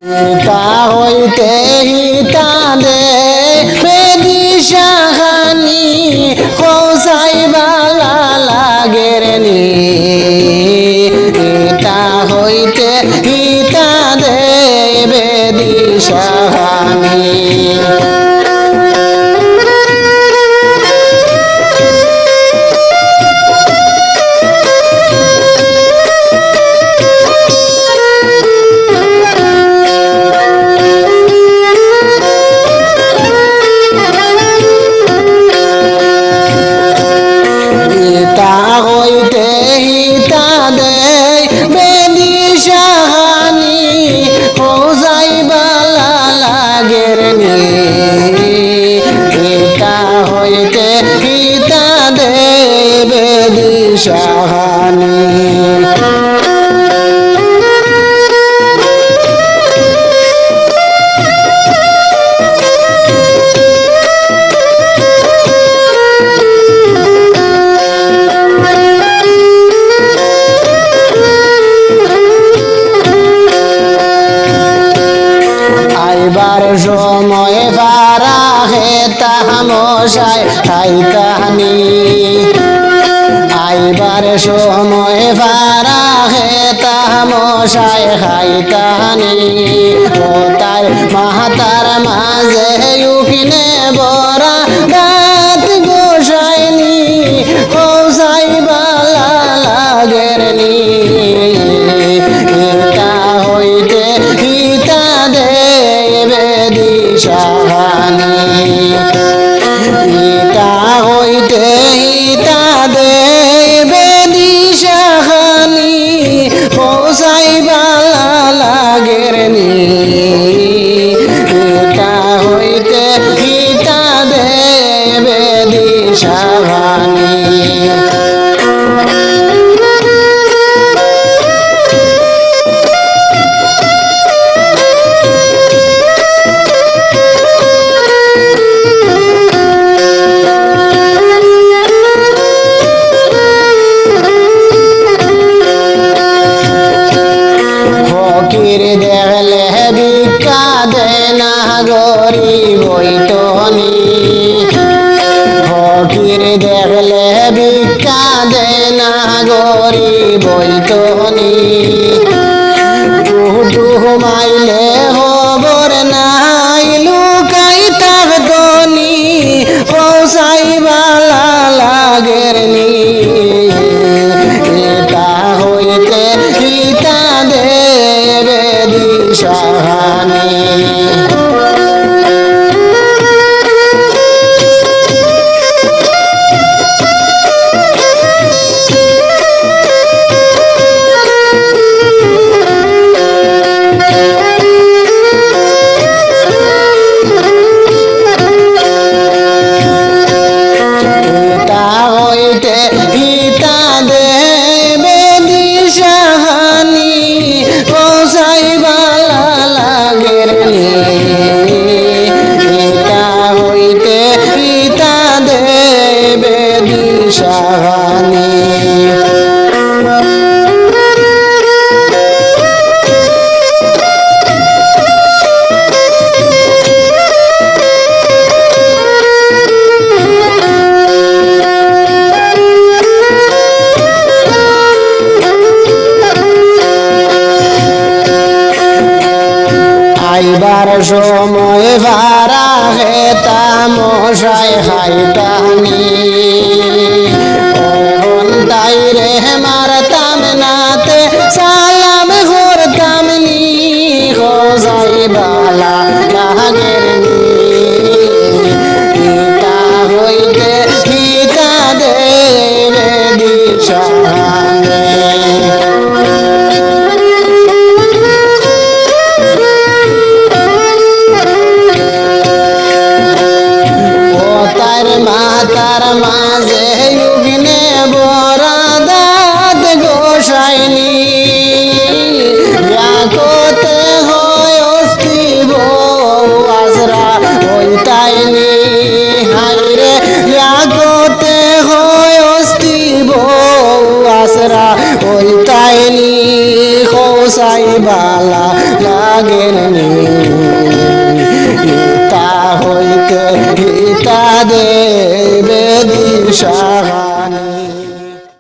তা হইতে হিতা দে বেদিশাহানি খোসাই বালা লাগের নি তা হইতে হিতা দে বেদিশাহানি শাহানি আইবার সময় পারা হে তামশায় খাইতানি আইবার সময় পারা হে তামশায় খাইতানি ও তার মাতার মাঝে উকিনে বরা দাঁত গোসাইনি খোসাই বালা লাগের নি ইতা হইতে হিতা দেবে দিশাহানি ইতা হইতে হিতা দেবে দিশাহানি খোসাই বালা লাগের নি ইতা হইতে হিতা দেবে দিশাহানি দেখলে ভিক্ষা দে না গরিব বইতনি ফকির দেখলে ভিক্ষা দে না গরিব বইতনি টুহু মাইলে খবর নাই লুকাই থাকতনি খোসাই বালা লাগের নি এটা হইতে হিতা দেবে দিশাহানি শাহানি আইবার সময় ভাড়া হে তামশায় খাইতানি তাই রে মারতাম নাতে সালাম করতাম নি খোসাই বালা লাগের নি ইতা হইতে হিতা দেবে দিশাহানি মাতার মাঝে উগনে বরা দাঁত গোসাইনি ইয়াকতে হয় অস্থির ইতা হইতে ইতা দেবে দিশা